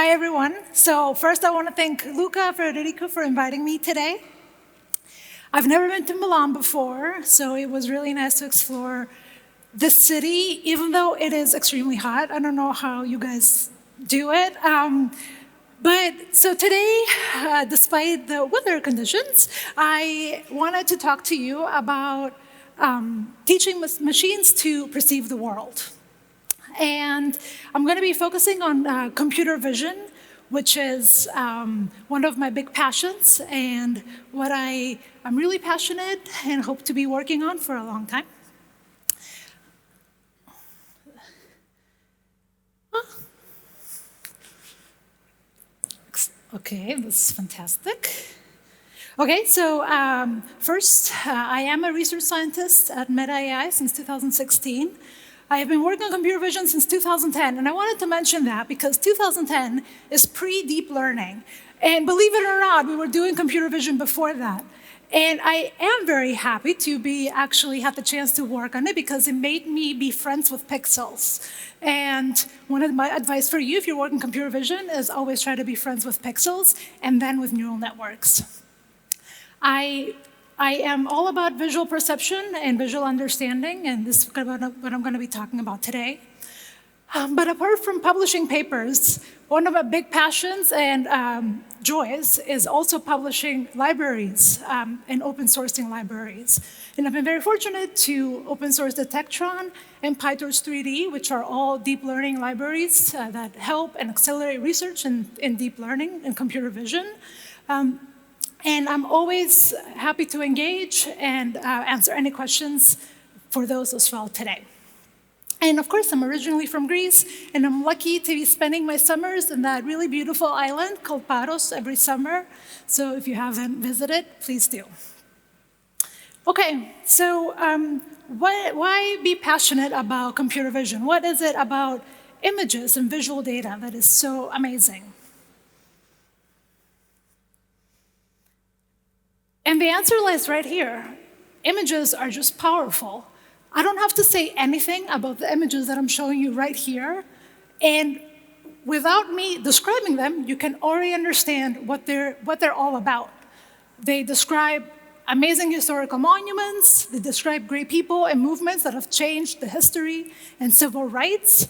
Hi, everyone. So first, I want to thank Luca Federico for inviting me today. I've never been to Milan before, so it was really nice to explore the city, even though it is extremely hot. I don't know how you guys do it. So today, despite the weather conditions, I wanted to talk to you about teaching machines to perceive the world. And I'm going to be focusing on computer vision, which is one of my big passions and what I'm really passionate and hope to be working on for a long time. Okay, this is fantastic. Okay, so first, I am a research scientist at Meta AI since 2016. I have been working on computer vision since 2010, and I wanted to mention that because 2010 is pre-deep learning. And believe it or not, we were doing computer vision before that. And I am very happy to actually have the chance to work on it because it made me be friends with pixels. And one of my advice for you, if you're working computer vision, is always try to be friends with pixels and then with neural networks. I am all about visual perception and visual understanding, and this is what I'm going to be talking about today. But apart from publishing papers, one of my big passions and joys is also publishing libraries and open sourcing libraries. And I've been very fortunate to open source Detectron and PyTorch 3D, which are all deep learning libraries that help and accelerate research in deep learning and computer vision. And I'm always happy to engage and answer any questions for those as well today. And of course, I'm originally from Greece, and I'm lucky to be spending my summers in that really beautiful island called Paros every summer. So if you haven't visited, please do. Okay, so why be passionate about computer vision? What is it about images and visual data that is so amazing? And the answer lies right here. Images are just powerful. I don't have to say anything about the images that I'm showing you right here. And without me describing them, you can already understand what they're all about. They describe amazing historical monuments. They describe great people and movements that have changed the history and civil rights.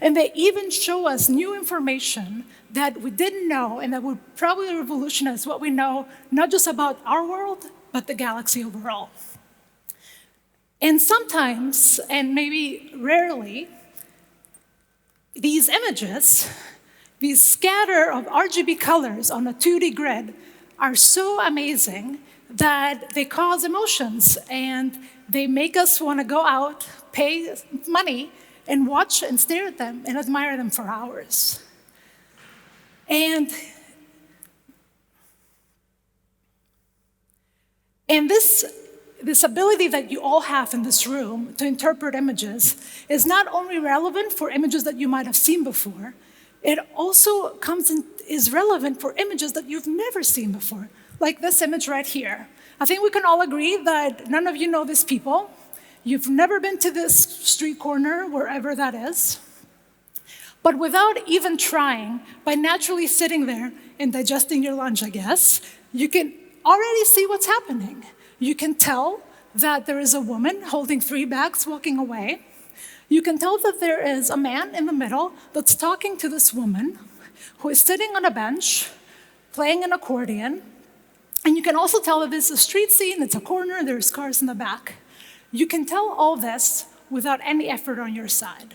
And they even show us new information that we didn't know and that would probably revolutionize what we know, not just about our world, but the galaxy overall. And sometimes, and maybe rarely, these images, these scatter of RGB colors on a 2D grid are so amazing that they cause emotions and they make us want to go out, pay money, and watch and stare at them and admire them for hours. And this ability that you all have in this room to interpret images is not only relevant for images that you might have seen before, it also is relevant for images that you've never seen before, like this image right here. I think we can all agree that none of you know these people. You've never been to this street corner, wherever that is. But without even trying, by naturally sitting there and digesting your lunch, I guess, you can already see what's happening. You can tell that there is a woman holding 3 bags walking away. You can tell that there is a man in the middle that's talking to this woman who is sitting on a bench, playing an accordion. And you can also tell that this is a street scene, it's a corner, and there's cars in the back. You can tell all this without any effort on your side.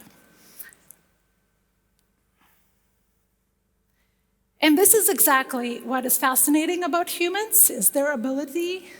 And this is exactly what is fascinating about humans, is their ability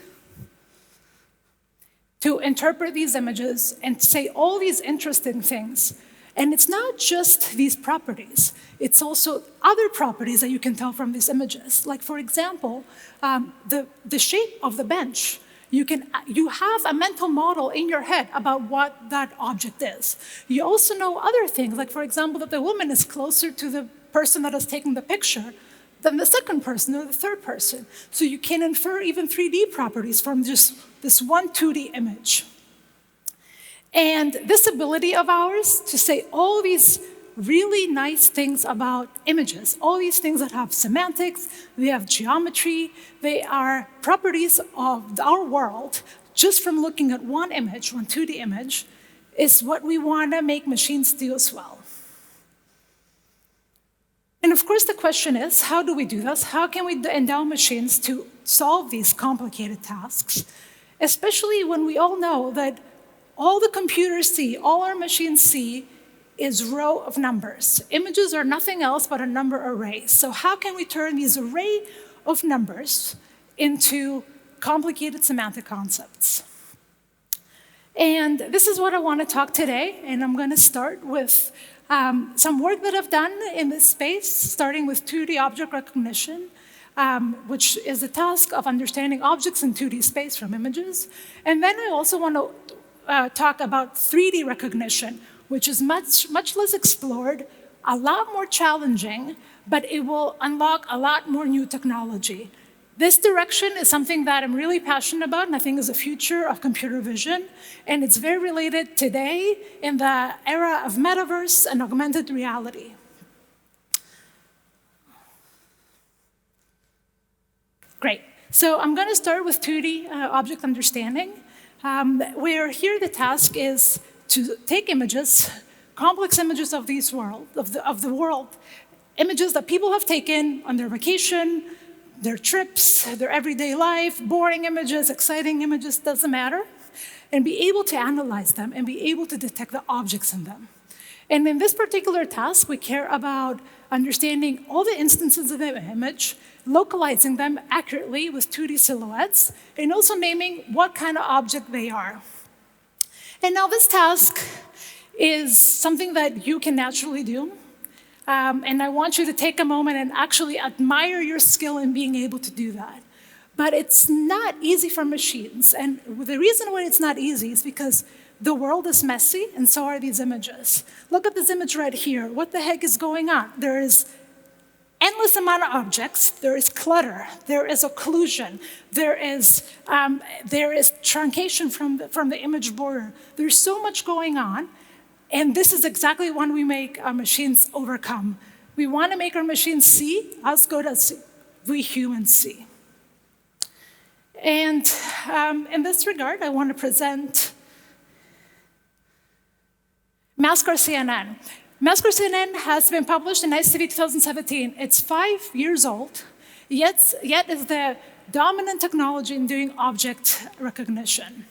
to interpret these images and say all these interesting things. And it's not just these properties, it's also other properties that you can tell from these images. Like, for example, the shape of the bench. You have a mental model in your head about what that object is. You also know other things, like, for example, that the woman is closer to the person that is taking the picture than the second person or the third person. So you can infer even 3D properties from just this one 2D image. And this ability of ours to say all these really nice things about images. All these things that have semantics, they have geometry, they are properties of our world, just from looking at one image, one 2D image, is what we want to make machines do as well. And of course, the question is, how do we do this? How can we endow machines to solve these complicated tasks? Especially when we all know that all the computers see, all our machines see, is row of numbers. Images are nothing else but a number array. So how can we turn these array of numbers into complicated semantic concepts? And this is what I want to talk today, and I'm going to start with some work that I've done in this space, starting with 2D object recognition, which is the task of understanding objects in 2D space from images. And then I also want to talk about 3D recognition, which is much less explored, a lot more challenging, but it will unlock a lot more new technology. This direction is something that I'm really passionate about and I think is the future of computer vision. And it's very related today in the era of metaverse and augmented reality. Great. So I'm going to start with 2D object understanding, where here the task is to take images, complex images of this world, of the world, images that people have taken on their vacation, their trips, their everyday life, boring images, exciting images, doesn't matter, and be able to analyze them and be able to detect the objects in them. And in this particular task, we care about understanding all the instances of the image, localizing them accurately with 2D silhouettes, and also naming what kind of object they are. And now this task is something that you can naturally do. And I want you to take a moment and actually admire your skill in being able to do that. But it's not easy for machines. And the reason why it's not easy is because the world is messy, and so are these images. Look at this image right here. What the heck is going on? There is endless amount of objects. There is clutter. There is occlusion. There is truncation from the image border. There's so much going on. And this is exactly what we make our machines overcome. We want to make our machines see as good as we humans see. And in this regard, I want to present Maskr CNN. Maskr CNN has been published in ICV 2017. It's 5 years old, yet is the dominant technology in doing object recognition.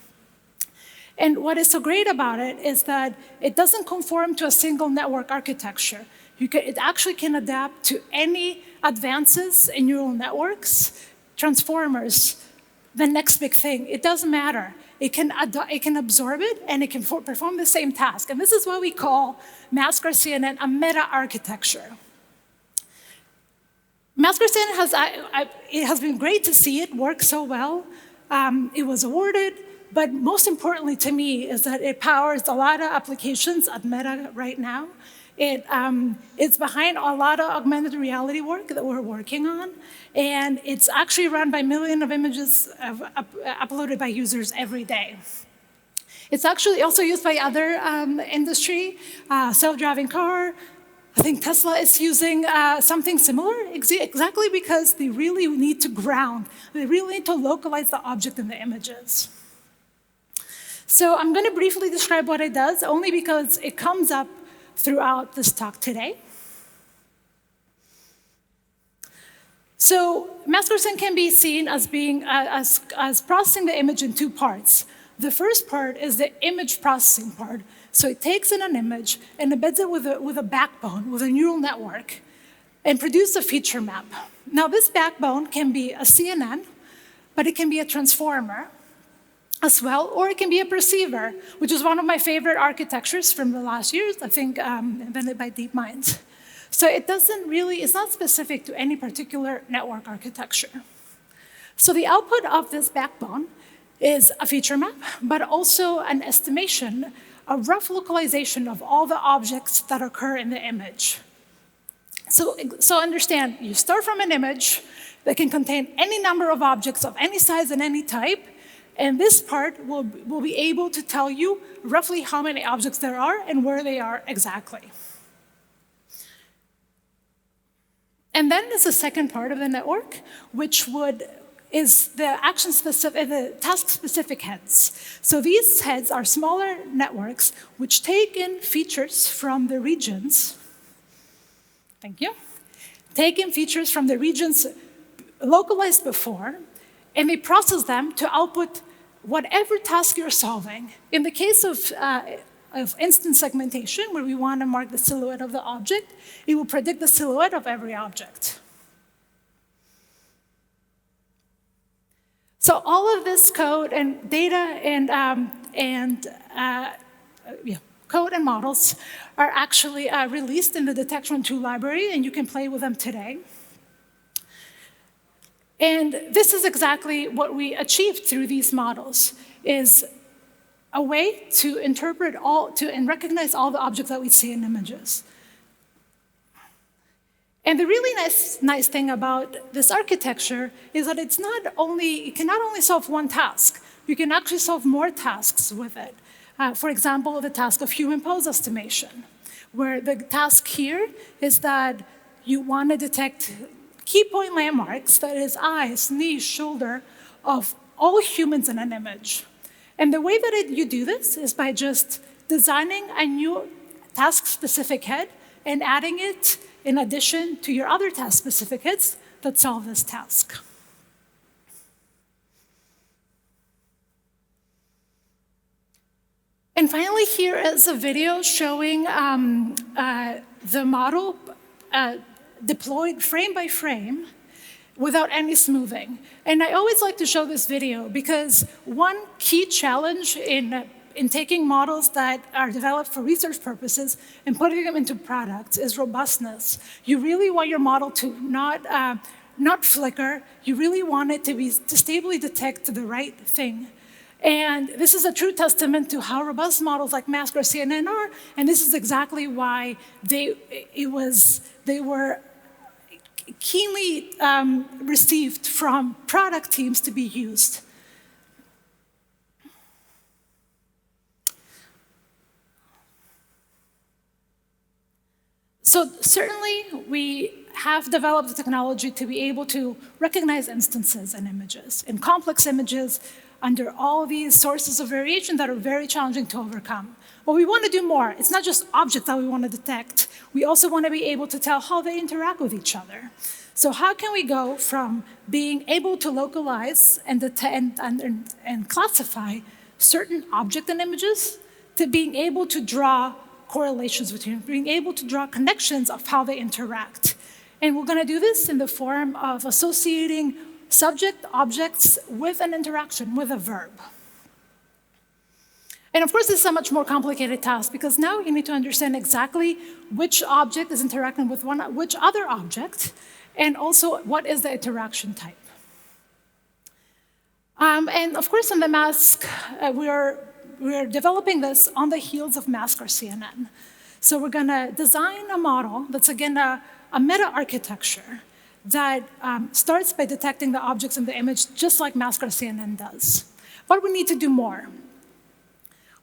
And what is so great about it is that it doesn't conform to a single network architecture. It actually can adapt to any advances in neural networks, transformers, the next big thing. It doesn't matter. It can absorb it, and it can perform the same task. And this is why we call Maskr CNN a meta-architecture. Maskr CNN it has been great to see it work so well. It was awarded. But most importantly to me is that it powers a lot of applications at Meta right now. It's behind a lot of augmented reality work that we're working on. And it's actually run by millions of images uploaded by users every day. It's actually also used by other industry, self-driving car. I think Tesla is using something similar, exactly because they really need to ground. They really need to localize the object in the images. So I'm going to briefly describe what it does, only because it comes up throughout this talk today. So Maskr CNN can be seen as being as processing the image in two parts. The first part is the image processing part. So it takes in an image and embeds it with a backbone, with a neural network, and produces a feature map. Now this backbone can be a CNN, but it can be a transformer as well, or it can be a perceiver, which is one of my favorite architectures from the last years, I think invented by DeepMind. So it's not specific to any particular network architecture. So the output of this backbone is a feature map, but also an estimation, a rough localization of all the objects that occur in the image. So understand, you start from an image that can contain any number of objects of any size and any type, and this part will be able to tell you roughly how many objects there are and where they are exactly. And then there's the second part of the network, which is the the task-specific heads. So these heads are smaller networks which take in features from the regions. Thank you. Take in features from the regions localized before, and they process them to output whatever task you're solving. In the case of instance segmentation, where we want to mark the silhouette of the object, it will predict the silhouette of every object. So all of this code and data code and models are actually released in the Detection Tool library, and you can play with them today. And this is exactly what we achieved through these models, is a way to interpret and recognize all the objects that we see in images. And the really nice thing about this architecture is that it cannot only solve one task. You can actually solve more tasks with it. For example, the task of human pose estimation, where the task here is that you want to detect key point landmarks, that is eyes, knees, shoulder, of all humans in an image. And the way that you do this is by just designing a new task-specific head and adding it in addition to your other task-specific heads that solve this task. And finally, here is a video showing the model deployed frame by frame without any smoothing. And I always like to show this video because one key challenge in taking models that are developed for research purposes and putting them into products is robustness. You really want your model to not flicker. You really want it to stably detect the right thing. And this is a true testament to how robust models like Mask or CNN are, and this is exactly why they were keenly received from product teams to be used. So certainly we have developed the technology to be able to recognize instances in images, in complex images, under all these sources of variation that are very challenging to overcome. But we want to do more. It's not just objects that we want to detect. We also want to be able to tell how they interact with each other. So how can we go from being able to localize and classify certain objects and images to being able to draw correlations between, being able to draw connections of how they interact? And we're going to do this in the form of associating subject objects with an interaction, with a verb. And of course, this is a much more complicated task because now you need to understand exactly which object is interacting with which other object, and also what is the interaction type. And of course, in the Mask, we're developing this on the heels of Mask or CNN. So we're going to design a model that's, again, a meta-architecture that starts by detecting the objects in the image just like Mask or CNN does. But we need to do more.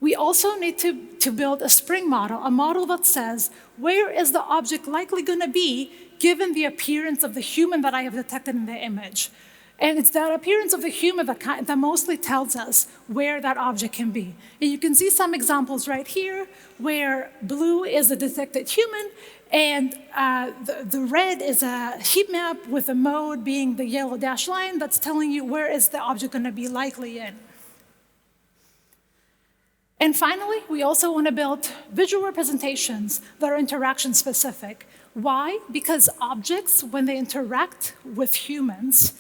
We also need to build a spring model, a model that says, where is the object likely going to be given the appearance of the human that I have detected in the image? And it's that appearance of the human that mostly tells us where that object can be. And you can see some examples right here where blue is a detected human, and the red is a heat map with the mode being the yellow dashed line that's telling you where is the object going to be likely in. And finally, we also want to build visual representations that are interaction specific. Why? Because objects, when they interact with humans,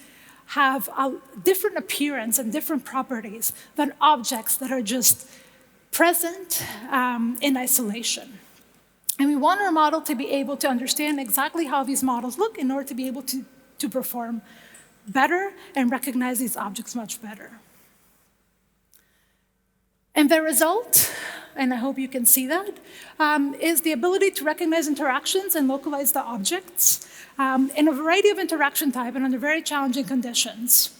have a different appearance and different properties than objects that are just present in isolation. And we want our model to be able to understand exactly how these models look in order to be able to perform better and recognize these objects much better. And the result, and I hope you can see that, is the ability to recognize interactions and localize the objects in a variety of interaction type and under very challenging conditions.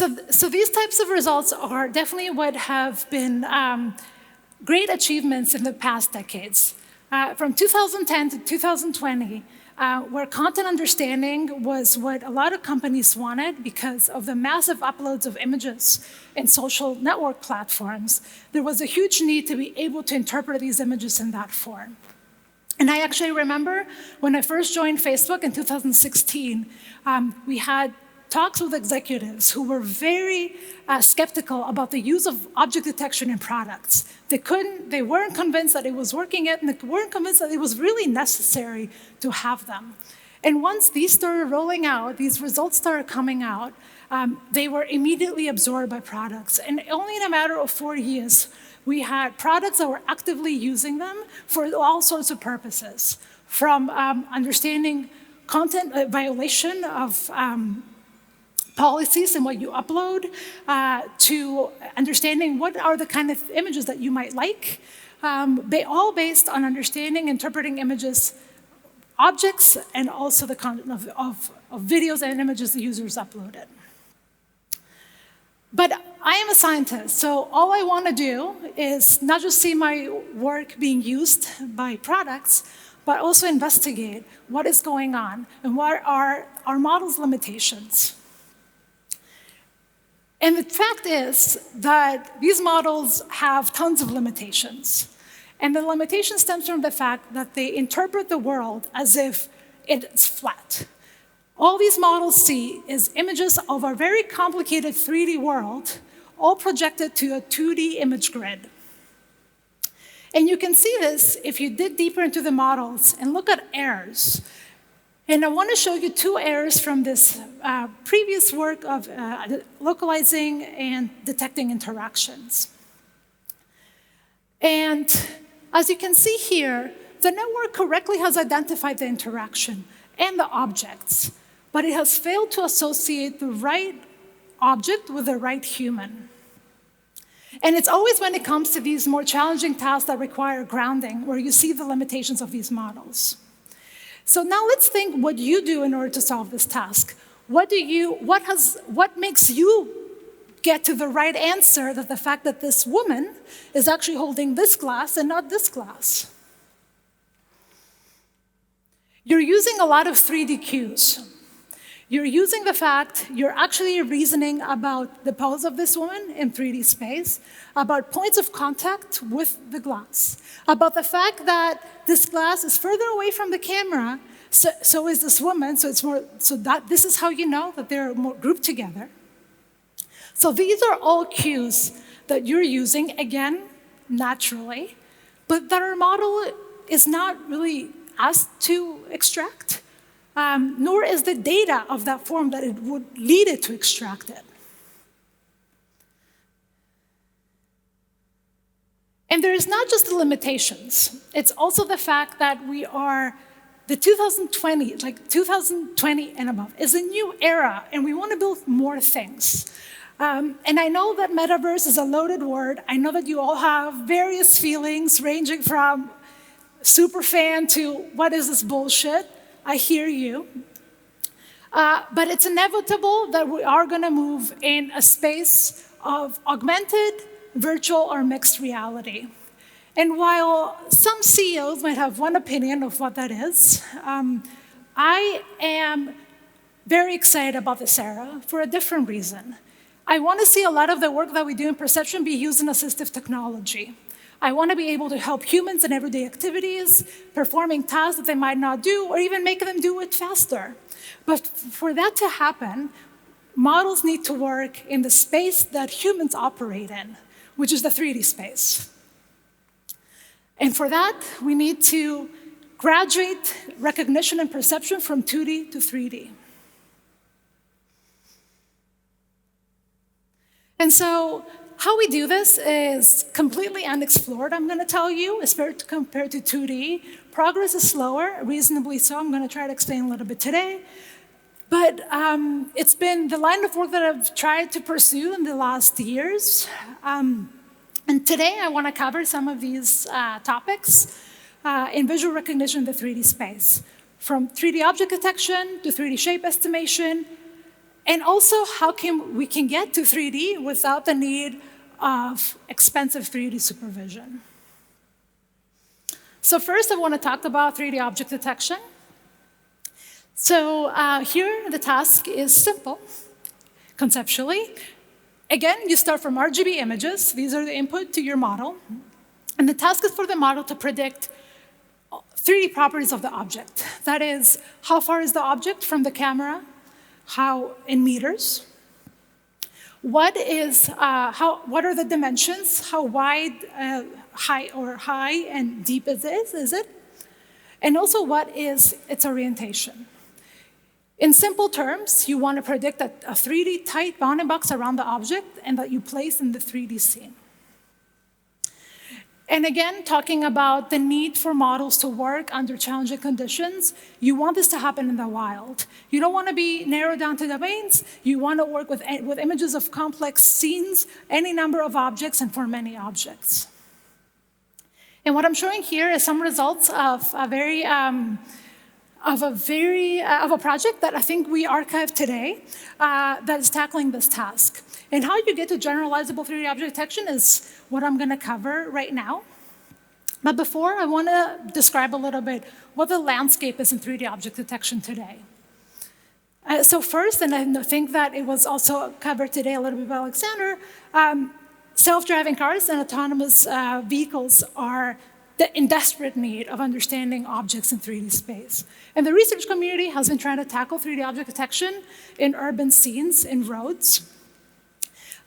So these types of results are definitely what have been great achievements in the past decades. From 2010 to 2020, where content understanding was what a lot of companies wanted because of the massive uploads of images in social network platforms, there was a huge need to be able to interpret these images in that form. And I actually remember when I first joined Facebook in 2016, we had talks with executives who were very skeptical about the use of object detection in products. They weren't convinced that it was working yet, and they weren't convinced that it was really necessary to have them. And once these started rolling out, these results started coming out, they were immediately absorbed by products. And only in a matter of 4 years, we had products that were actively using them for all sorts of purposes, from understanding content violation of policies and what you upload, to understanding what are the kind of images that you might like, all based on understanding, interpreting images, objects, and also the content of videos and images the users uploaded. But I am a scientist, so all I want to do is not just see my work being used by products, but also investigate what is going on and what are our model's limitations. And the fact is that these models have tons of limitations. And the limitation stems from the fact that they interpret the world as if it's flat. All these models see is images of a very complicated 3D world, all projected to a 2D image grid. And you can see this if you dig deeper into the models and look at errors. And I want to show you 2 errors from this previous work of localizing and detecting interactions. And as you can see here, the network correctly has identified the interaction and the objects, but it has failed to associate the right object with the right human. And it's always when it comes to these more challenging tasks that require grounding where you see the limitations of these models. So now let's think what you do in order to solve this task. What makes you get to the right answer, that the fact that this woman is actually holding this glass and not this glass? You're using a lot of 3D cues. You're using the fact you're actually reasoning about the pose of this woman in 3D space, about points of contact with the glass, about the fact that this glass is further away from the camera, so is this woman, so this is how you know that they're more grouped together. So these are all cues that you're using, again, naturally, but that our model is not really asked to extract. Nor is the data of that form that it would lead it to extract it. And there is not just the limitations, it's also the fact that we are, the 2020 and above is a new era, and we want to build more things. And I know that metaverse is a loaded word. I know that you all have various feelings ranging from super fan to what is this bullshit? I hear you. But it's inevitable that we are going to move in a space of augmented, virtual, or mixed reality. And while some CEOs might have one opinion of what that is, I am very excited about this era for a different reason. I want to see a lot of the work that we do in perception be used in assistive technology. I want to be able to help humans in everyday activities, performing tasks that they might not do, or even make them do it faster. But for that to happen, models need to work in the space that humans operate in, which is the 3D space. And for that, we need to graduate recognition and perception from 2D to 3D. And so, how we do this is completely unexplored, I'm going to tell you, compared to 2D. Progress is slower, reasonably so. I'm going to try to explain a little bit today. But it's been the line of work that I've tried to pursue in the last years. And today I want to cover some of these topics in visual recognition in the 3D space, from 3D object detection to 3D shape estimation, And also how we can get to 3D without the need of expensive 3D supervision. So first, I want to talk about 3D object detection. So here, the task is simple, conceptually. Again, you start from RGB images. These are the input to your model. And the task is for the model to predict 3D properties of the object. That is, how far is the object from the camera, how in meters, what are the dimensions, how wide, high and deep is it, and also what is its orientation. In simple terms, you want to predict a 3D tight bounding box around the object and that you place in the 3D scene. And again, talking about the need for models to work under challenging conditions, you want this to happen in the wild. You don't want to be narrowed down to domains. You want to work with images of complex scenes, any number of objects, and for many objects. And what I'm showing here is some results of a project that I think we archived today that is tackling this task. And how you get to generalizable 3D object detection is what I'm going to cover right now. But before, I want to describe a little bit what the landscape is in 3D object detection today. So first, and I think that it was also covered today a little bit by Alexander, self-driving cars and autonomous vehicles are in desperate need of understanding objects in 3D space. And the research community has been trying to tackle 3D object detection in urban scenes, in roads.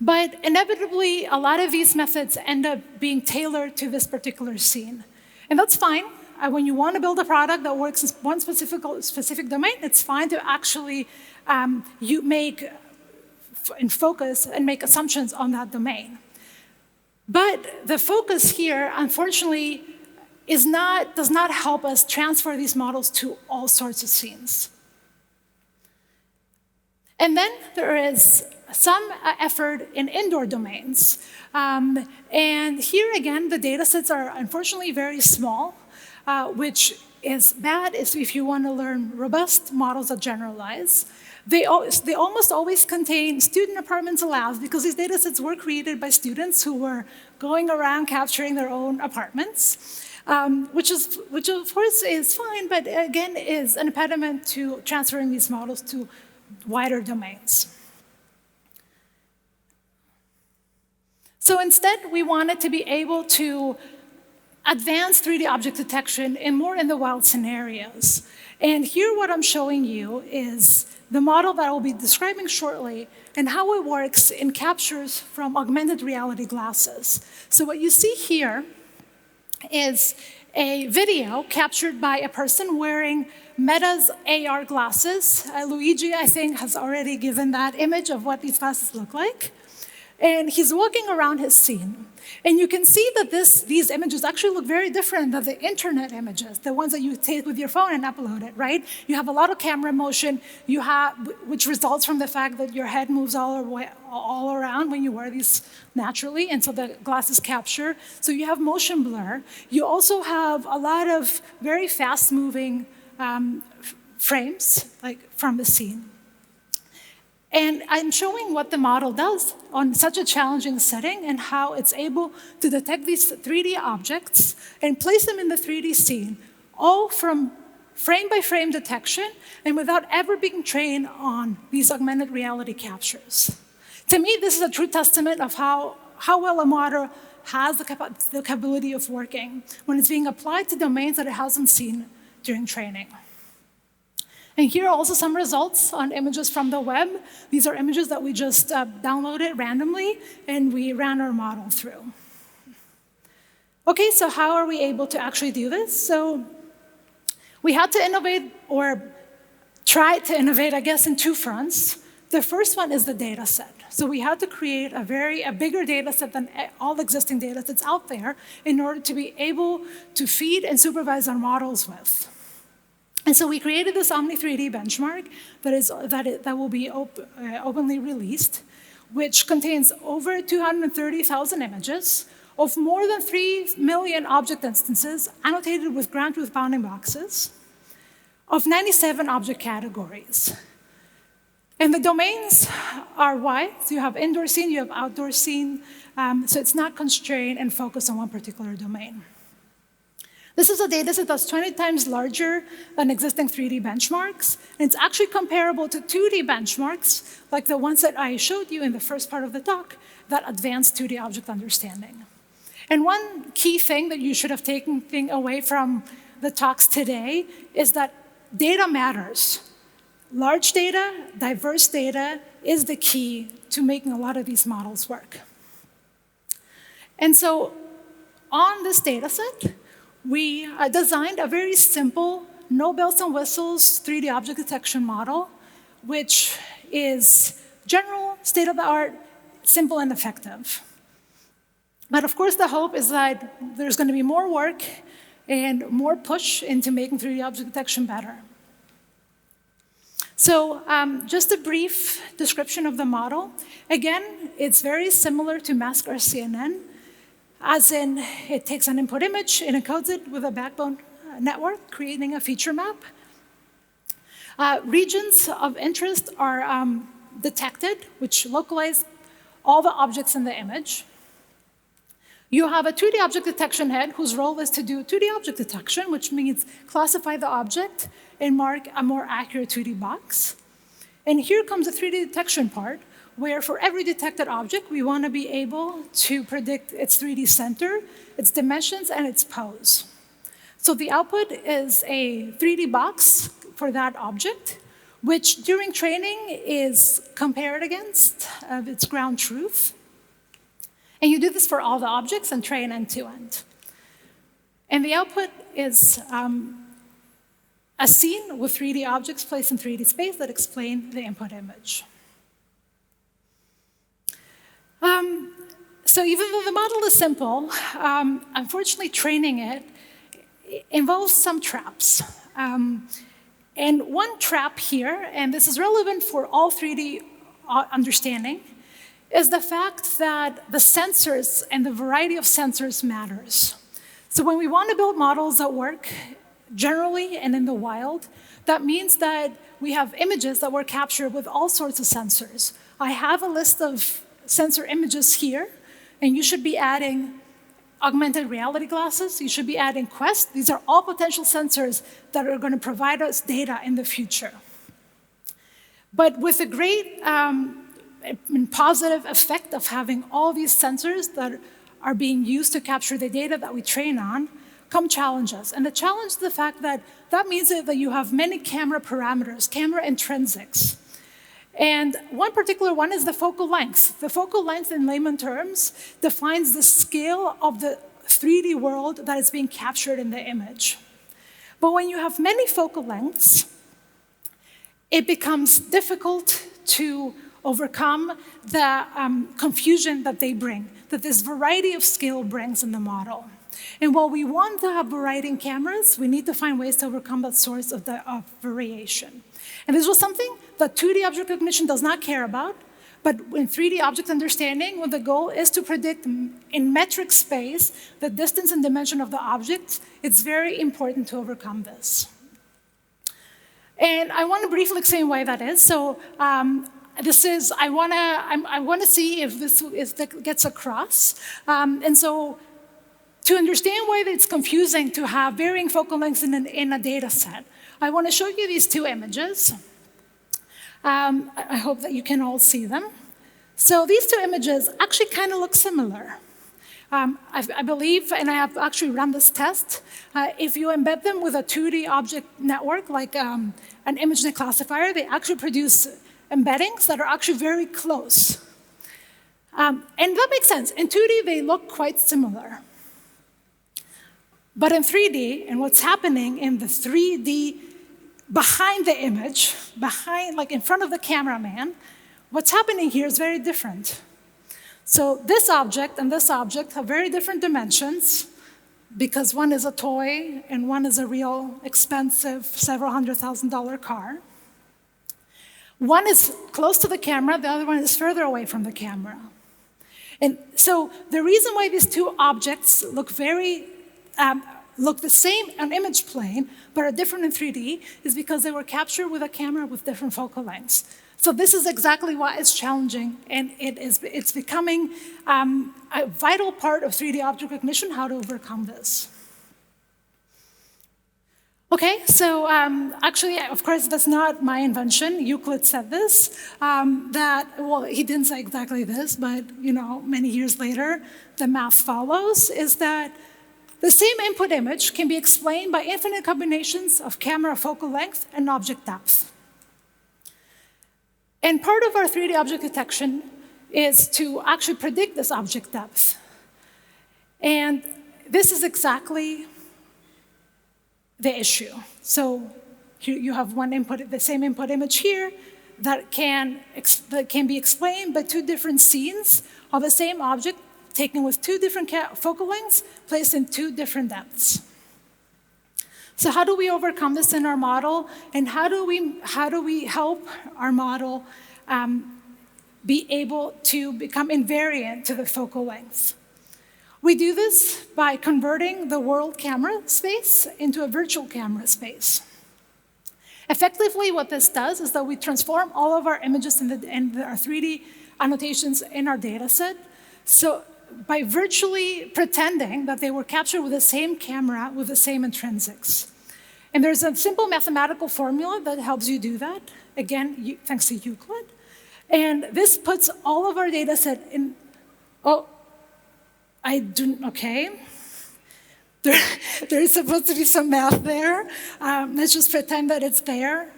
But inevitably, a lot of these methods end up being tailored to this particular scene. And that's fine. When you want to build a product that works in one specific domain, it's fine to actually you make and focus and make assumptions on that domain. But the focus here, unfortunately, does not help us transfer these models to all sorts of scenes. And then there is some effort in indoor domains. And here again, the data sets are unfortunately very small, which is bad if you want to learn robust models that generalize. They almost always contain student apartments and labs because these data sets were created by students who were going around capturing their own apartments, which of course is fine, but again is an impediment to transferring these models to wider domains. So instead, we wanted to be able to advance 3D object detection more in the wild scenarios. And here what I'm showing you is the model that I'll be describing shortly and how it works in captures from augmented reality glasses. So what you see here is a video captured by a person wearing Meta's AR glasses. Luigi, I think, has already given that image of what these glasses look like. And he's walking around his scene. And you can see that these images actually look very different than the internet images, the ones that you take with your phone and upload it, right? You have a lot of camera motion, which results from the fact that your head moves all around when you wear these naturally, and so the glasses capture. So you have motion blur. You also have a lot of very fast-moving frames, like from the scene. And I'm showing what the model does on such a challenging setting and how it's able to detect these 3D objects and place them in the 3D scene, all from frame-by-frame detection and without ever being trained on these augmented reality captures. To me, this is a true testament of how well a model has the capability of working when it's being applied to domains that it hasn't seen during training. And here are also some results on images from the web. These are images that we just downloaded randomly, and we ran our model through. Okay, so how are we able to actually do this? So we had to innovate, or try to innovate, I guess, in two fronts. The first one is the data set. So we had to create a bigger data set than all existing data sets out there in order to be able to feed and supervise our models with. And so we created this Omni3D benchmark that will be openly released, which contains over 230,000 images of more than 3 million object instances annotated with ground truth bounding boxes of 97 object categories. And the domains are wide. So you have indoor scene, you have outdoor scene. So it's not constrained and focused on one particular domain. This is a data set that's 20 times larger than existing 3D benchmarks. And it's actually comparable to 2D benchmarks, like the ones that I showed you in the first part of the talk, that advance 2D object understanding. And one key thing that you should have taken away from the talks today is that data matters. Large data, diverse data is the key to making a lot of these models work. And so on this data set, we designed a very simple, no bells and whistles 3D object detection model, which is general, state-of-the-art, simple and effective. But of course, the hope is that there's going to be more work and more push into making 3D object detection better. So just a brief description of the model. Again, it's very similar to mask or CNN, as in it takes an input image, it encodes it with a backbone network, creating a feature map. Regions of interest are detected, which localize all the objects in the image. You have a 2D object detection head whose role is to do 2D object detection, which means classify the object and mark a more accurate 2D box. And here comes the 3D detection part, where for every detected object, we want to be able to predict its 3D center, its dimensions, and its pose. So the output is a 3D box for that object, which during training is compared against its ground truth. And you do this for all the objects and train end-to-end. And the output is a scene with 3D objects placed in 3D space that explain the input image. So even though the model is simple, unfortunately training it involves some traps. And one trap here, and this is relevant for all 3D understanding, is the fact that the sensors and the variety of sensors matters. So when we want to build models that work generally and in the wild, that means that we have images that were captured with all sorts of sensors. I have a list of sensor images here, and you should be adding augmented reality glasses, you should be adding Quest. These are all potential sensors that are going to provide us data in the future. But with a great positive effect of having all these sensors that are being used to capture the data that we train on, come challenges. And the challenge is the fact that that means that you have many camera parameters, camera intrinsics. And one particular one is the focal length. The focal length, in layman terms, defines the scale of the 3D world that is being captured in the image. But when you have many focal lengths, it becomes difficult to overcome the confusion that they bring, that this variety of scale brings in the model. And while we want to have variety in cameras, we need to find ways to overcome that source of variation. And this was something that 2D object recognition does not care about, but in 3D object understanding, when the goal is to predict in metric space the distance and dimension of the object, it's very important to overcome this. And I want to briefly explain why that is. So I want to see if this gets across. And so to understand why it's confusing to have varying focal lengths in a data set, I want to show you these two images. I hope that you can all see them. So these two images actually kind of look similar. I believe, and I have actually run this test, if you embed them with a 2D object network, like an ImageNet classifier, they actually produce embeddings that are actually very close. And that makes sense. In 2D, they look quite similar. But in 3D, and what's happening in the 3D behind the image, like in front of the cameraman, what's happening here is very different. So this object and this object have very different dimensions because one is a toy and one is a real expensive several $100,000 car. One is close to the camera, the other one is further away from the camera. And so the reason why these two objects look the same on image plane, but are different in 3D, is because they were captured with a camera with different focal lengths. So this is exactly why it's challenging, and it's becoming a vital part of 3D object recognition, how to overcome this. Okay, so actually, of course, that's not my invention. Euclid said this, well, he didn't say exactly this, but many years later, the math follows, is that the same input image can be explained by infinite combinations of camera focal length and object depth. And part of our 3D object detection is to actually predict this object depth. And this is exactly the issue. So you have one input, the same input image here, that can be explained by two different scenes of the same object taken with two different focal lengths placed in two different depths. So how do we overcome this in our model, and how do we help our model be able to become invariant to the focal length? We do this by converting the world camera space into a virtual camera space. Effectively, what this does is that we transform all of our images and our 3D annotations in our data set. So by virtually pretending that they were captured with the same camera with the same intrinsics. And there's a simple mathematical formula that helps you do that, again, thanks to Euclid. And this puts all of our data set in, okay. There is supposed to be some math there. Let's just pretend that it's there.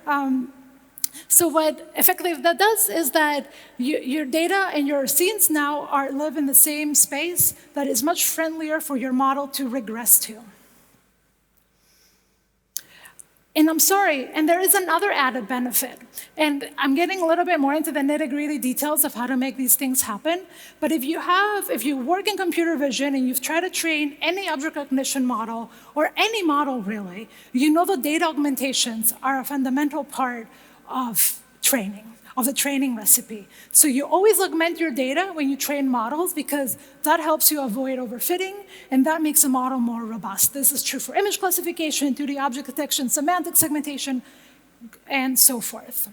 So what effectively that does is that your data and your scenes now live in the same space that is much friendlier for your model to regress to. And I'm sorry, and there is another added benefit. And I'm getting a little bit more into the nitty-gritty details of how to make these things happen. But if you work in computer vision and you've tried to train any object recognition model, or any model really, you know that data augmentations are a fundamental part of training, of the training recipe. So you always augment your data when you train models, because that helps you avoid overfitting, and that makes a model more robust. This is true for image classification, 2D object detection, semantic segmentation, and so forth.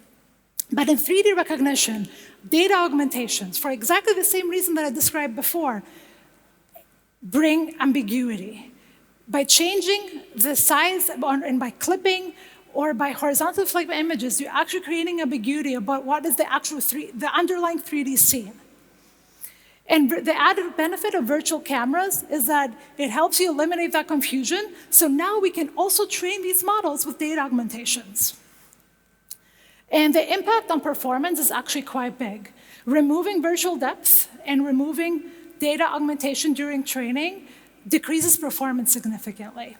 But in 3D recognition, data augmentations, for exactly the same reason that I described before, bring ambiguity. By changing the size and by clipping or by horizontal flight images, you're actually creating ambiguity about what is the underlying 3D scene. And the added benefit of virtual cameras is that it helps you eliminate that confusion. So now we can also train these models with data augmentations. And the impact on performance is actually quite big. Removing virtual depth and removing data augmentation during training decreases performance significantly.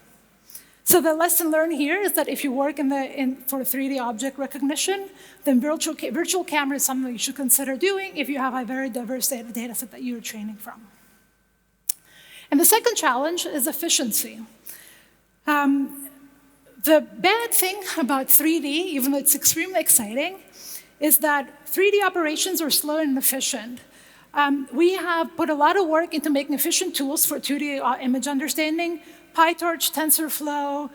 So the lesson learned here is that if you work for 3D object recognition, then virtual camera is something you should consider doing if you have a very diverse data set that you're training from. And the second challenge is efficiency. The bad thing about 3D, even though it's extremely exciting, is that 3D operations are slow and inefficient. We have put a lot of work into making efficient tools for 2D image understanding. PyTorch, TensorFlow,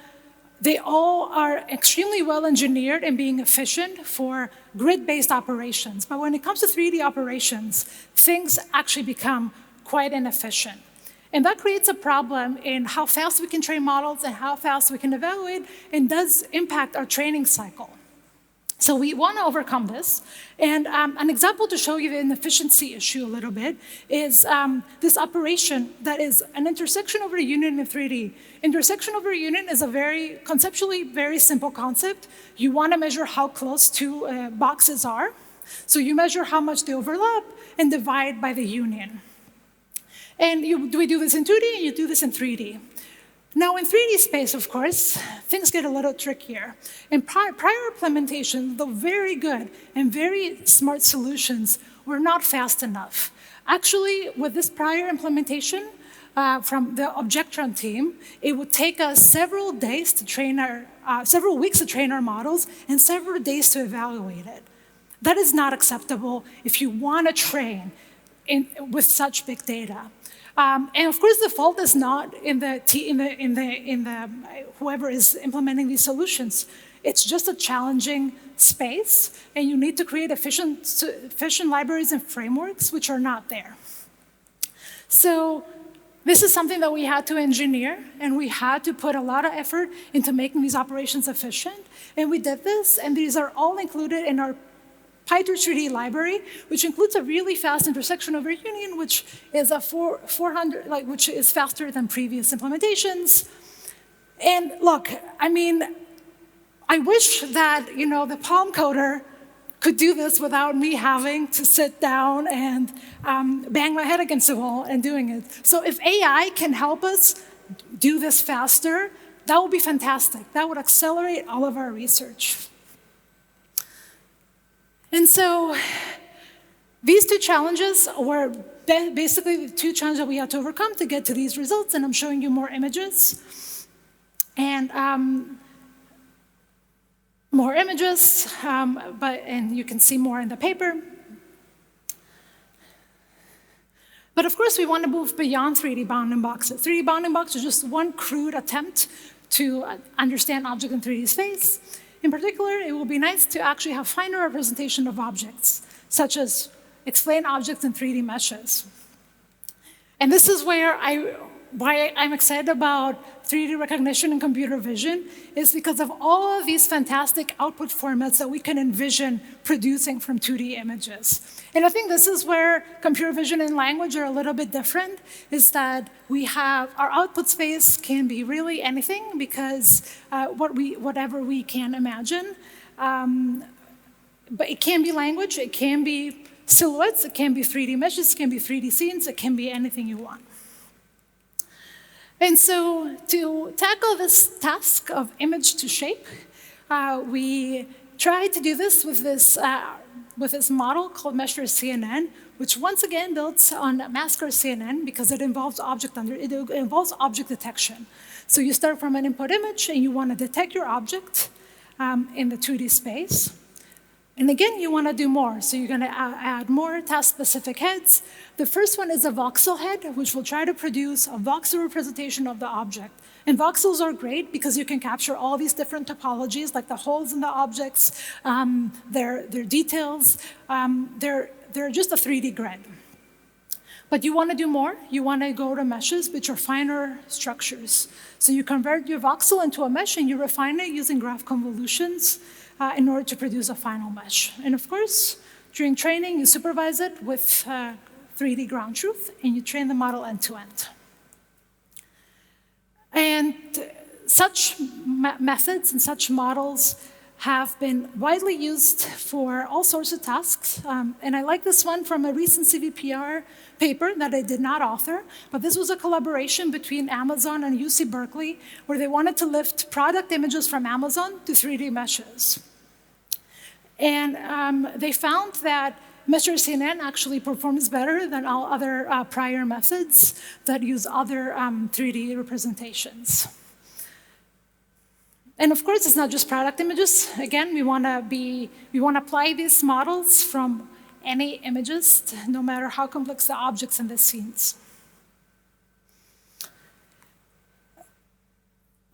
they all are extremely well engineered in being efficient for grid-based operations. But when it comes to 3D operations, things actually become quite inefficient. And that creates a problem in how fast we can train models and how fast we can evaluate, and does impact our training cycle. So we want to overcome this. And an example to show you the inefficiency issue a little bit is this operation that is an intersection over a unit in 3D. Intersection over a unit is a conceptually very simple concept. You want to measure how close two boxes are. So you measure how much they overlap and divide by the union. And we do this in 2D and you do this in 3D. Now, in 3D space, of course, things get a little trickier. In prior implementations, though very good and very smart solutions, were not fast enough. Actually, with this prior implementation from the Objectron team, it would take us several weeks to train our models and several days to evaluate it. That is not acceptable if you want to train with such big data. And of course, the fault is not in whoever is implementing these solutions. It's just a challenging space, and you need to create efficient libraries and frameworks which are not there. So this is something that we had to engineer, and we had to put a lot of effort into making these operations efficient. And we did this, and these are all included in our PyTorch 3D library, which includes a really fast intersection over union, which is a 400, which is faster than previous implementations. And look, I mean, I wish that the Palm coder could do this without me having to sit down and bang my head against the wall and doing it. So if AI can help us do this faster, that would be fantastic. That would accelerate all of our research. And so these two challenges were basically the two challenges that we had to overcome to get to these results, and I'm showing you more images. And more images, and you can see more in the paper. But of course, we want to move beyond 3D bounding boxes. 3D bounding boxes are just one crude attempt to understand object in 3D space. In particular, it will be nice to actually have finer representation of objects, such as explain objects in 3D meshes. And this is why I'm excited about 3D recognition and computer vision, is because of all of these fantastic output formats that we can envision producing from 2D images. And I think this is where computer vision and language are a little bit different, is that our output space can be really anything, because whatever we can imagine. But it can be language, it can be silhouettes, it can be 3D meshes, it can be 3D scenes, it can be anything you want. And so to tackle this task of image to shape, we tried to do this with this model called Measure CNN, which once again builds on Masker CNN because it involves object detection. So you start from an input image, and you want to detect your object in the 2D space. And again, you want to do more. So you're going to add more task-specific heads. The first one is a voxel head, which will try to produce a voxel representation of the object. And voxels are great because you can capture all these different topologies, like the holes in the objects, their details. They're just a 3D grid. But you want to do more. You want to go to meshes, which are finer structures. So you convert your voxel into a mesh, and you refine it using graph convolutions in order to produce a final mesh. And of course, during training, you supervise it with 3D ground truth, and you train the model end to end. And such methods and such models have been widely used for all sorts of tasks. And I like this one from a recent CVPR paper that I did not author, but this was a collaboration between Amazon and UC Berkeley, where they wanted to lift product images from Amazon to 3D meshes. And they found that Measure CNN actually performs better than all other prior methods that use other 3D representations. And of course, it's not just product images. Again, we want to apply these models from any images, no matter how complex the objects in the scenes.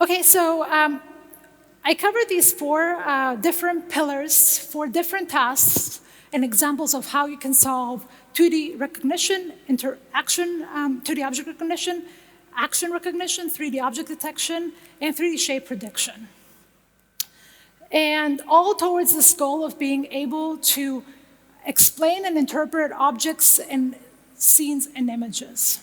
Okay, so I covered these four different pillars, four different tasks, and examples of how you can solve 2D recognition, 2D object recognition, action recognition, 3D object detection, and 3D shape prediction. And all towards this goal of being able to explain and interpret objects and scenes and images.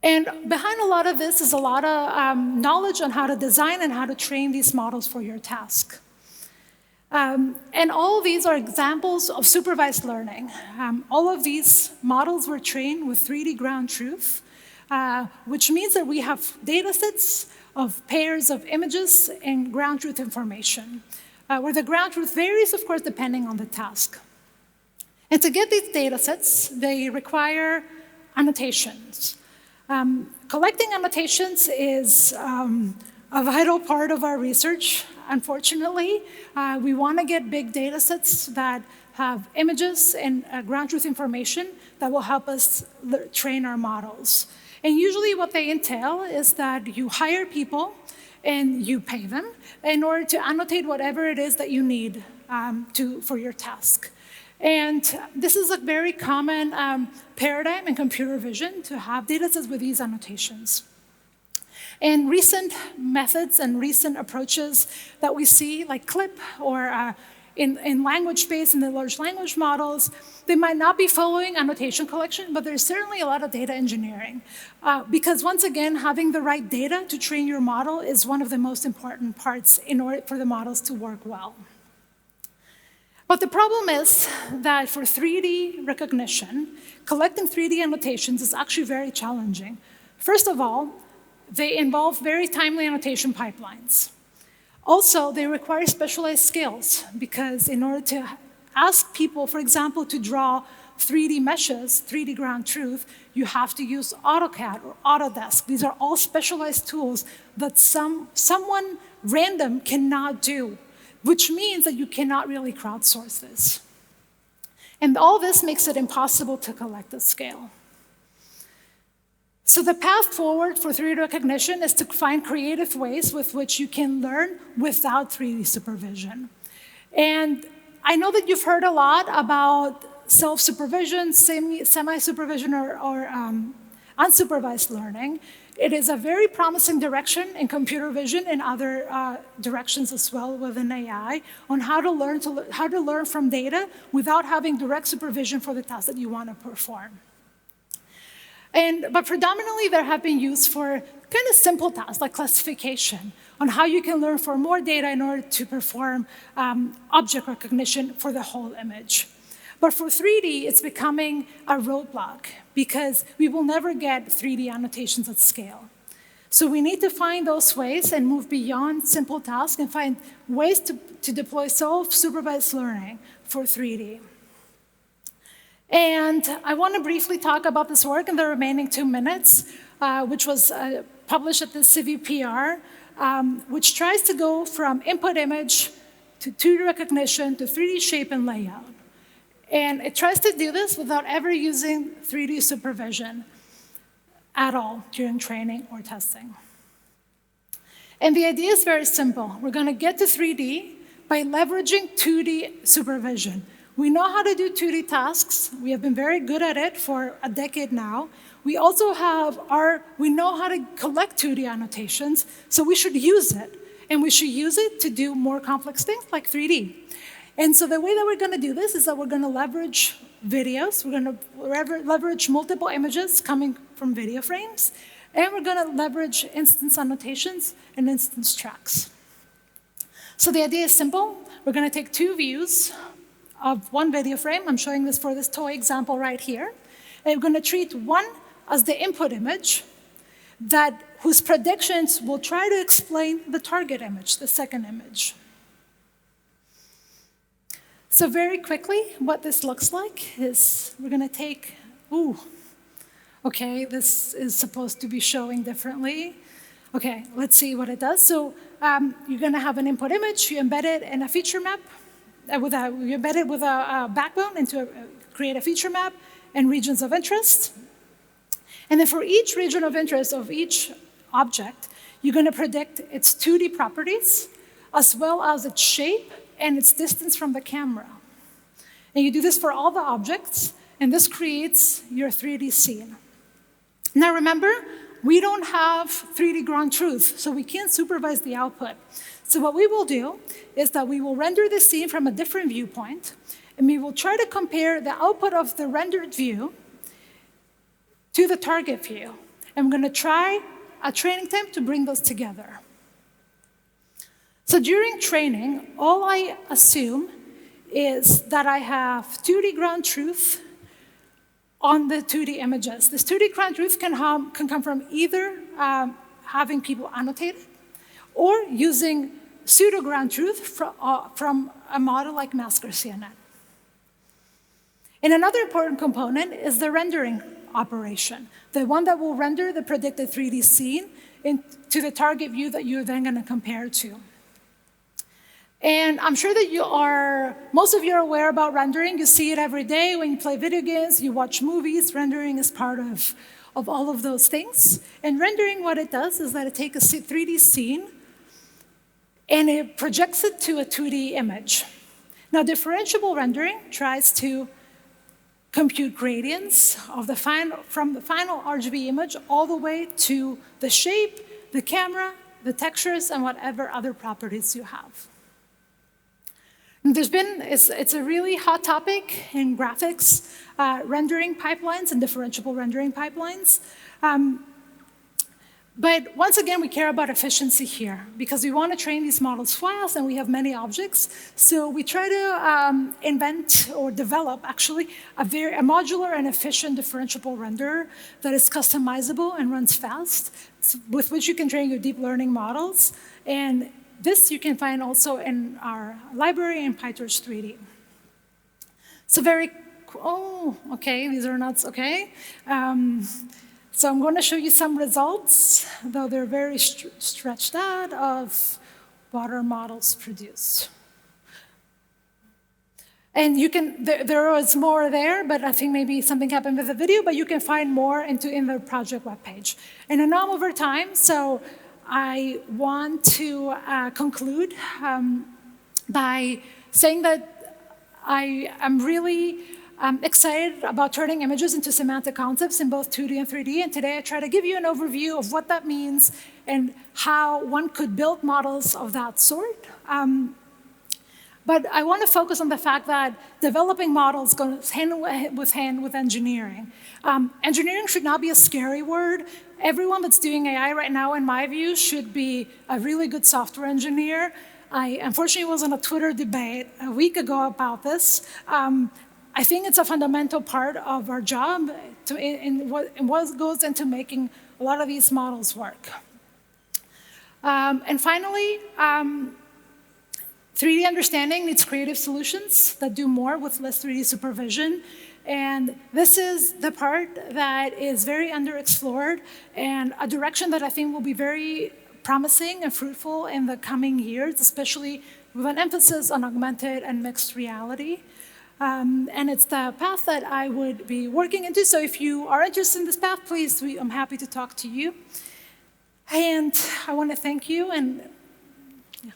And behind a lot of this is a lot of knowledge on how to design and how to train these models for your task. And all of these are examples of supervised learning. All of these models were trained with 3D ground truth, which means that we have data sets of pairs of images and ground truth information, where the ground truth varies, of course, depending on the task. And to get these data sets, they require annotations. Collecting annotations is a vital part of our research, unfortunately. We want to get big data sets that have images and ground truth information that will help us train our models. And usually what they entail is that you hire people and you pay them in order to annotate whatever it is that you need for your task. And this is a very common paradigm in computer vision to have data sets with these annotations. And recent methods and recent approaches that we see, like CLIP or in language-based and the large language models, they might not be following annotation collection, but there's certainly a lot of data engineering. Because once again, having the right data to train your model is one of the most important parts in order for the models to work well. But the problem is that for 3D recognition, collecting 3D annotations is actually very challenging. First of all, they involve very timely annotation pipelines. Also, they require specialized skills because in order to ask people, for example, to draw 3D meshes, 3D ground truth, you have to use AutoCAD or Autodesk. These are all specialized tools that someone random cannot do, which means that you cannot really crowdsource this. And all this makes it impossible to collect at scale. So the path forward for 3D recognition is to find creative ways with which you can learn without 3D supervision. And I know that you've heard a lot about self-supervision, semi-supervision, or unsupervised learning. It is a very promising direction in computer vision and other directions as well within AI on how to learn from data without having direct supervision for the task that you want to perform. But predominantly, they have been used for kind of simple tasks like classification, on how you can learn for more data in order to perform object recognition for the whole image. But for 3D, it's becoming a roadblock because we will never get 3D annotations at scale. So we need to find those ways and move beyond simple tasks and find ways to deploy self-supervised learning for 3D. And I want to briefly talk about this work in the remaining 2 minutes, which was published at the CVPR, which tries to go from input image to 2D recognition to 3D shape and layout. And it tries to do this without ever using 3D supervision at all during training or testing. And the idea is very simple. We're going to get to 3D by leveraging 2D supervision. We know how to do 2D tasks. We have been very good at it for a decade now. We also we know how to collect 2D annotations, so we should use it. And we should use it to do more complex things like 3D. And so the way that we're going to do this is that we're going to leverage videos. We're going to leverage multiple images coming from video frames. And we're going to leverage instance annotations and instance tracks. So the idea is simple. We're going to take 2 views of one video frame. I'm showing this for this toy example right here. And we're going to treat one as the input image whose predictions will try to explain the target image, the second image. So very quickly, what this looks like is we're going to take, okay, this is supposed to be showing differently. Okay, let's see what it does. So you're going to have an input image. You embed it in a feature map. You embed it with a backbone create a feature map and regions of interest. And then for each region of interest of each object, you're going to predict its 2D properties, as well as its shape and its distance from the camera. And you do this for all the objects, and this creates your 3D scene. Now remember, we don't have 3D ground truth, so we can't supervise the output. So what we will do is that we will render the scene from a different viewpoint, and we will try to compare the output of the rendered view to the target view. And we're going to try a training time to bring those together. So during training, all I assume is that I have 2D ground truth on the 2D images. This 2D ground truth can come from either having people annotate it or using pseudo-ground truth from a model like Mask or CNN. And another important component is the rendering operation, the one that will render the predicted 3D scene to the target view that you're then going to compare to. And I'm sure that most of you are aware about rendering. You see it every day when you play video games, you watch movies. Rendering is part of all of those things. And rendering, what it does is that it takes a 3D scene and it projects it to a 2D image. Now, differentiable rendering tries to compute gradients of from the final RGB image all the way to the shape, the camera, the textures, and whatever other properties you have. It's a really hot topic in graphics rendering pipelines and differentiable rendering pipelines. But once again, we care about efficiency here because we want to train these models fast and we have many objects. So we try to invent or develop, actually, a modular and efficient differentiable renderer that is customizable and runs fast, with which you can train your deep learning models. And this you can find also in our library in PyTorch 3D. So okay, these are nuts, okay. So I'm going to show you some results, though they're very stretched out, of what our models produce. And you can, there was more there, but I think maybe something happened with the video, but you can find more in the project webpage. And I know I'm over time, so I want to conclude by saying that I am really excited about turning images into semantic concepts in both 2D and 3D, and today I try to give you an overview of what that means and how one could build models of that sort. But I want to focus on the fact that developing models goes hand with engineering. Engineering should not be a scary word. Everyone that's doing AI right now, in my view, should be a really good software engineer. I unfortunately was in a Twitter debate a week ago about this. I think it's a fundamental part of our job in what goes into making a lot of these models work. And finally, 3D understanding needs creative solutions that do more with less 3D supervision. And this is the part that is very underexplored and a direction that I think will be very promising and fruitful in the coming years, especially with an emphasis on augmented and mixed reality. And it's the path that I would be working into. So if you are interested in this path, please, I'm happy to talk to you. And I want to thank you. And yeah.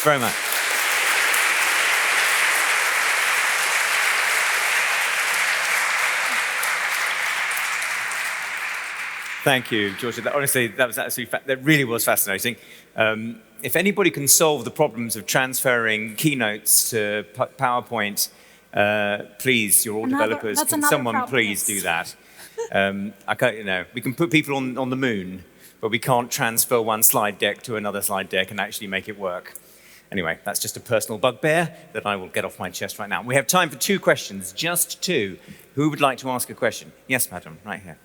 Very much. Thank you, Georgia. Honestly, that really was fascinating. If anybody can solve the problems of transferring keynotes to PowerPoint, please, you're all developers. Can someone please do that? I can't, we can put people on the moon, but we can't transfer one slide deck to another slide deck and actually make it work. Anyway, that's just a personal bugbear that I will get off my chest right now. We have time for 2 questions, just 2. Who would like to ask a question? Yes, madam, right here.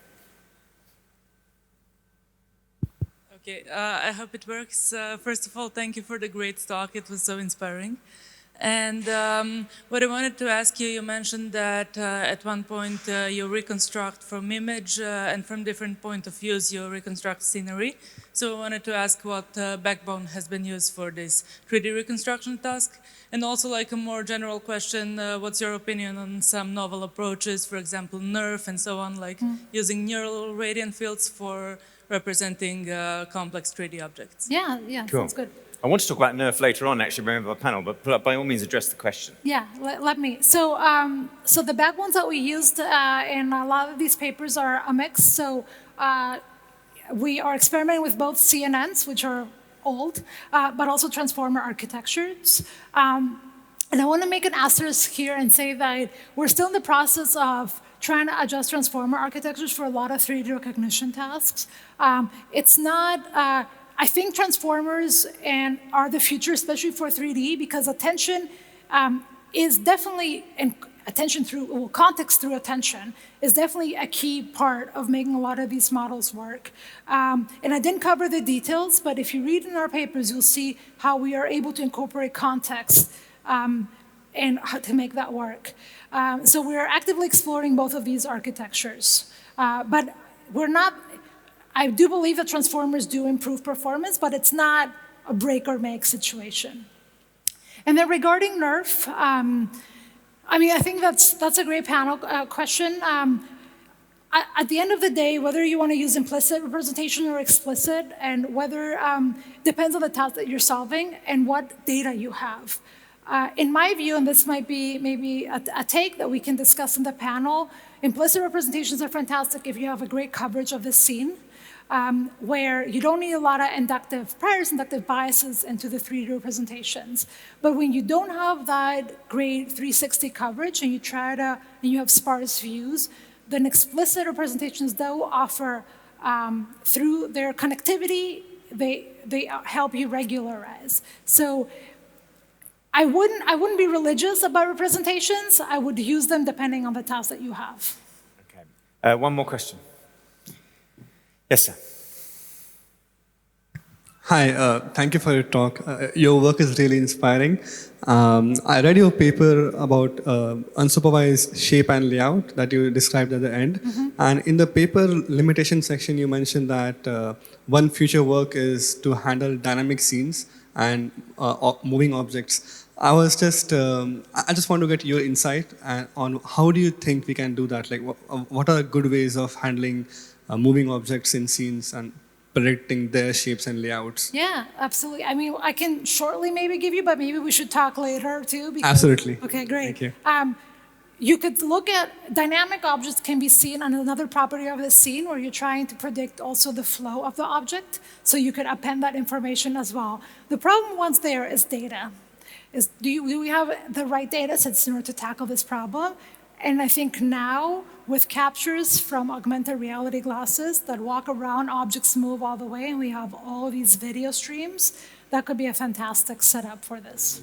Okay, I hope it works. First of all, thank you for the great talk. It was so inspiring. And what I wanted to ask you, you mentioned that at one point you reconstruct from image and from different point of views you reconstruct scenery. So I wanted to ask what backbone has been used for this 3D reconstruction task. And also like a more general question, what's your opinion on some novel approaches, for example, NERF and so on, like using neural radiant fields for representing complex 3D objects? Yeah, cool. Sounds good. I want to talk about NERF later on, actually, remember our panel, but by all means address the question. Yeah, let me. So, so the backbones that we used in a lot of these papers are a mix. So we are experimenting with both CNNs, which are old, but also transformer architectures. And I want to make an asterisk here and say that we're still in the process of trying to adjust transformer architectures for a lot of 3D recognition tasks. It's not, I think transformers are the future, especially for 3D, because attention is definitely, and context through attention is definitely a key part of making a lot of these models work. And I didn't cover the details, but if you read in our papers, you'll see how we are able to incorporate context and how to make that work. So we're actively exploring both of these architectures. But we're not, I do believe that transformers do improve performance, but it's not a break or make situation. And then regarding NERF, I mean, I think that's a great panel question. at the end of the day, whether you want to use implicit representation or explicit, and whether depends on the task that you're solving and what data you have. In my view, and this might be maybe a take that we can discuss in the panel, implicit representations are fantastic if you have a great coverage of the scene, where you don't need a lot of prior inductive biases into the 3D representations. But when you don't have that great 360 coverage and you have sparse views, then explicit representations, though, offer, through their connectivity, they help you regularize. So I wouldn't be religious about representations. I would use them depending on the task that you have. Okay. One more question. Yes, sir. Hi, thank you for your talk. Your work is really inspiring. I read your paper about unsupervised shape and layout that you described at the end. And in the paper limitation section, you mentioned that one future work is to handle dynamic scenes and moving objects. I just want to get your insight on how do you think we can do that? Like, what are good ways of handling moving objects in scenes and predicting their shapes and layouts? Yeah, absolutely. I mean, I can shortly maybe give you, but maybe we should talk later too. Absolutely. Okay, great. Thank you. You could look at dynamic objects can be seen on another property of the scene where you're trying to predict also the flow of the object. So you could append that information as well. The problem once there is data. Do we have the right data sets in order to tackle this problem? And I think now, with captures from augmented reality glasses that walk around, objects move all the way, and we have all these video streams, that could be a fantastic setup for this.